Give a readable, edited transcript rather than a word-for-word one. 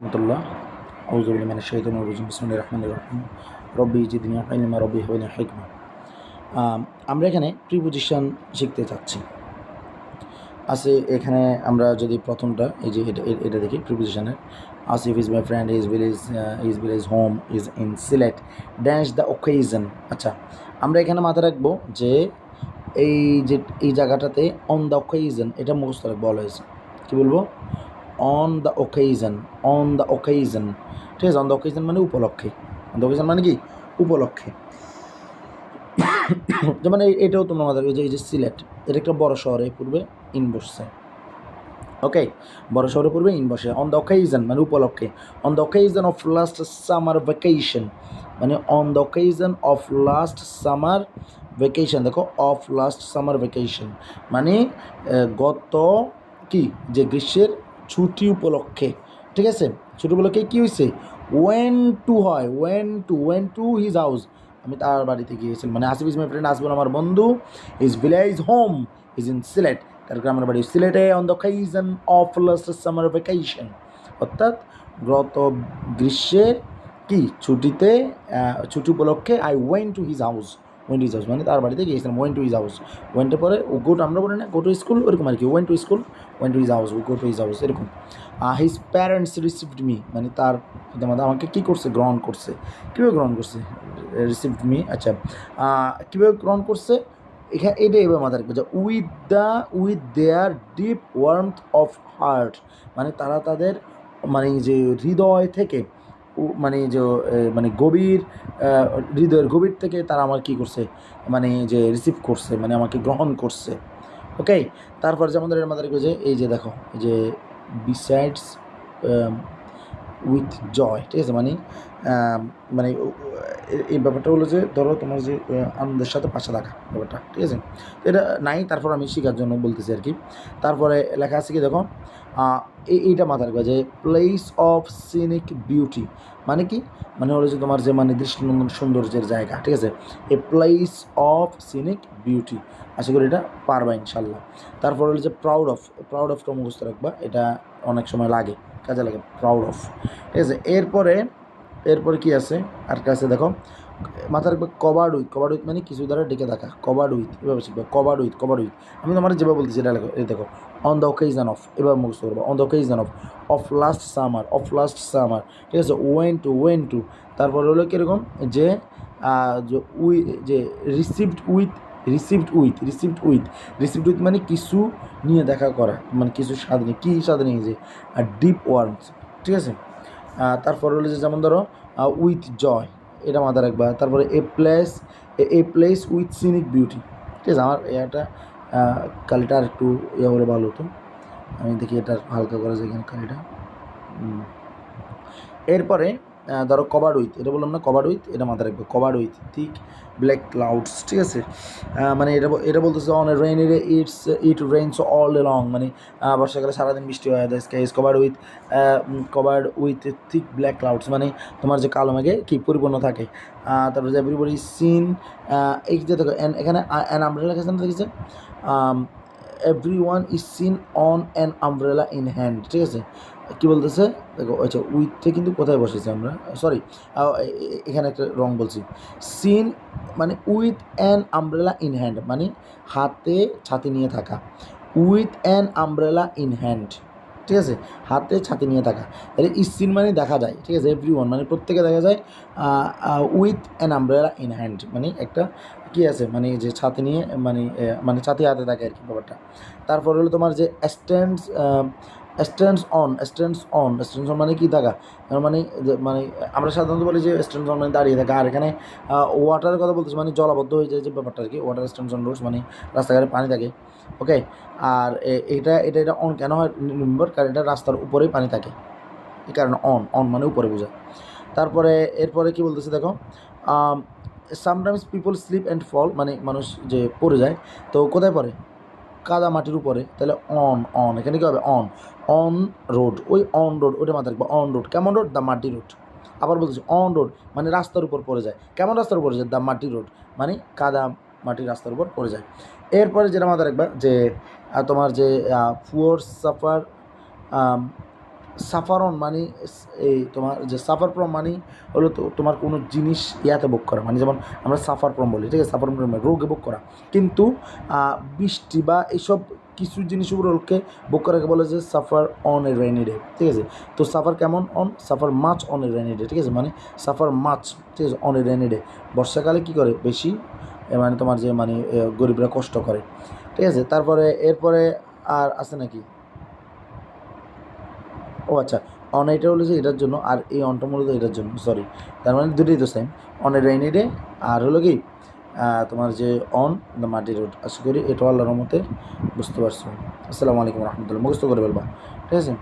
রহমতুল্লাহ আউযুবিল্লাহি মিনাশ শাইতানির রাজিম বিসমিল্লাহির রহমানির রহিম রব্বি জিদনি ইলমা রব্বি হাবলি হিকমা। আমরা এখানে প্রিপোজিশন শিখতে চাচ্ছি। আছে এখানে আমরা যদি প্রথমটা এই যে এটা দেখি প্রিপোজিশনের। Asif is my friend, his village home is in Sylhet, dash the occasion. আচ্ছা, আমরা এখানে মাথায় রাখবো যে এই যে এই জায়গাটাতে অন দ্য ওকেশন এটা মুখস্থ রাখবো অলওয়েজ। কী বলবো? On the occasion, on the occasion, ঠিক আছে। অন দ্য ওকেশন মানে উপলক্ষে, অন দ্য ওকেশন মানে কি উপলক্ষে। যেমন এটাও তোমরা আমাদের এই যে সিলেট, এটা একটা বড় শহরে পূর্বে ইন বসছে। ওকে, বড় শহরে পূর্বে ইন বসে। অন দ্য ওকেশন মানে উপলক্ষে। On the occasion of last summer vacation মানে on the occasion of last summer vacation. দেখো, অফ লাস্ট সামার ভ্যাকেশন মানে গত কি যে গ্রীষ্মের ছুটি উপলক্ষে, ঠিক আছে। ছুটি উপলক্ষে কী হয়েছে? ওয়েন টু হয়, ওয়েন টু হিজ হাউস, আমি তার বাড়িতে গিয়েছিলাম। মানে আসিফ ইজ মাই ফ্রেন্ড, আসবেন আমার বন্ধু, his village home is in Sylhet, তার গ্রামের বাড়ি সিলেটে, on the occasion of last summer vacation অর্থাৎ গত গ্রীষ্মের কি ছুটিতে, ছুটি উপলক্ষে I went to his house, went to his house মানে তার বাড়িতে গিয়েছিলাম। ওয়েন টু হিজ হাউস, ওয়েনটা পরে গো টু, আমরা বলি না গো টু স্কুল, ওরকম আর কি। Went to school, went to his house, go to his house এরকম। হিজ প্যারেন্টস রিসিভড মি মানে তার পিতামাতা আমাকে কী করছে? গ্রহণ করছে। কীভাবে গ্রহণ করছে? Received me. আচ্ছা, কীভাবে গ্রহণ করছে? এখানে এটা এবার মাথায় রাখবে যে with their deep warmth of heart মানে তারা তাদের মানে যে হৃদয় থেকে, মানে যে মানে গভীর হৃদয়ের গভীর থেকে তারা আমার কী করছে? মানে যে রিসিভ করছে, মানে আমাকে গ্রহণ করছে। ওকে, তারপর যে আমাদের মাথায় রাখবে যে এই যে দেখো এই যে বিসাইডস উইথ জয়, ঠিক আছে। মানে মানে এই ব্যাপারটা হলো যে ধরো তোমার যে আনন্দের সাথে পাশে থাকা ব্যাপারটা, ঠিক আছে। তো এটা নাই, তারপর আমি শেখার জন্য বলতেছি আর কি। তারপরে লেখা আছে কি দেখো, এইটা মাথায় রাখবে যে প্লেস অফ সিনিক বিউটি মানে কি? মানে হলো যে তোমার যে মানে দৃষ্টিনন্দন সৌন্দর্যের জায়গা, ঠিক আছে। A place of scenic beauty, আশা করি এটা পারবা ইনশাল্লাহ। তারপর হলো যে প্রাউড অফটা মুখস্থ রাখবা, এটা অনেক সময় লাগে, কাজে লাগে, প্রাউড অফ, ঠিক আছে। এরপরে কি আছে আর কাছে দেখো, মাথার রাখবে কভার্ড উইথ মানে কিছু দ্বারা ডেকে থাকা, কভার্ড উইথ, এভাবে শিখবে, কভার্ড উইথ। আমি তোমার যেভাবে বলতেছি এটা লেখো, এই দেখো, অন দ্য ওকেশন অফ, এবার মুখস্থ করবো, on the occasion of last summer, ঠিক আছে। ওয়েন টু, তারপর হলো কীরকম যে যে রিসিভড উইথ মানে কিছু নিয়ে দেখা করা, মানে কিছু স্বাদ নিয়ে, কী স্বাদ নিয়ে যে ডিপ ওয়ার্মস, ঠিক আছে। তারপর হলো যে যেমন ধরো উইথ জয়, এটা মাথায় রাখবা। তারপরে a place with scenic beauty, ঠিক আছে। আমার এটা কালিটা আর একটু ইয়ে হলে ভালো হতো, আমি দেখি এটা হালকা করা যায় এখানে কালিটা। এরপরে ধরো কভার্ড উইথ, এটা বললাম না কভার্ড উইথ, এটা মাথায় রাখবে, covered with thick black clouds, ঠিক আছে। মানে এটা বলতেছে on a rainy day it rains all day long, মানে বর্ষাকালে সারাদিন বৃষ্টি হয়। The sky is covered with thick black clouds মানে তোমার যে কালো মেঘে কি পরিপূর্ণ থাকে। তারপরে যে এভরিবডি সিন, এই যে দেখো এখানে অ্যান আমব্রেলা লেখা দেখেছে, every one is seen on an umbrella in hand, ঠিক আছে। কী বলতেছে দেখো, আচ্ছা উইথে কিন্তু কোথায় বসেছি আমরা, সরি এখানে একটা রং বলছি। সিন মানে with an umbrella in hand মানে হাতে ছাতি নিয়ে থাকা, with an umbrella in hand, ঠিক আছে, হাতে ছাতি নিয়ে থাকা। তাহলে সিন মানে দেখা যায়, ঠিক আছে। এভরি ওয়ান মানে প্রত্যেকে দেখা যায়, with an umbrella in hand মানে একটা কী আছে, মানে যে ছাতি নিয়ে, মানে ছাতি হাতে থাকে আর কি ব্যাপারটা। তারপর হলো তোমার যে স্ট্যান্ডস অন মানে কি থাকা, মানে আমরা সাধারণত বলি যে স্ট্যান্ডস অন মানে দাঁড়িয়ে থাকা। আর এখানে ওয়াটারের কথা বলতেছে, মানে জলাবদ্ধ হয়ে যায় যে ব্যাপারটা আর কি। ওয়াটার স্ট্যান্ডস অন রোডস মানে রাস্তাঘাটে পানি থাকে। ওকে, আর এটা অন কেন হয় রিমেম্বার, কারণ এটা রাস্তার উপরেই পানি থাকে, এই কারণে অন মানে উপরে বোঝায়। তারপরে এরপরে কি বলতেছে দেখো, সামটাইমস পিপল স্লিপ অ্যান্ড ফল মানে মানুষ যে পড়ে যায়, তো কোথায় পড়ে? কাদা মাটির উপরে। তাহলে অন এখানে কী হবে? অন রোড, ওই অন রোড ওটা মাথায় রাখবো। অন রোড কেমন রোড? দ্য মাটি রোড। আবার বলতেছি অন রোড মানে রাস্তার উপর পড়ে যায়। কেমন রাস্তার উপর পড়ে যায়? দ্য মাটি রোড মানে কাদা মাটির রাস্তার উপর পড়ে যায়। এরপরে যেটা মাথায় রাখবা যে তোমার যে পুয়ার সাফার সাফার অন মানে এই তোমার যে সাফার ফ্রম মানে হলো তো তোমার কোনো জিনিস ইয়াতে বুক করা, মানে যেমন আমরা সাফার ফ্রম বলি, ঠিক আছে, সাফার ফ্রম রোগে বুক করা, কিন্তু বৃষ্টি বা এইসব কিছু জিনিস উপরকে বুক করাকে বলে যে suffer on a rainy day, ঠিক আছে। তো সাফার কেমন on, suffer much on a rainy day, ঠিক আছে, মানে সাফার মাছ, ঠিক আছে, অন এ রেইনি ডে। বর্ষাকালে কী করে বেশি, মানে তোমার যে মানে গরিবরা কষ্ট করে, ঠিক আছে। তারপরে এরপরে আর আছে নাকি, ও আচ্ছা, অন এটা হলো যে এটার জন্য, আর এই অনটা মূলত এটার জন্য, সরি, তার মানে দুটোই তো same, on a rainy day আর হলো কি তোমার যে অন দ্য মাটি রোড। আশা করি এটা আল্লাহর রহমতে বুঝতে পারছো। আসসালামু আলাইকুম রহমতুল্লাহ, মুখস্থ করে ফেলবা, ঠিক আছে।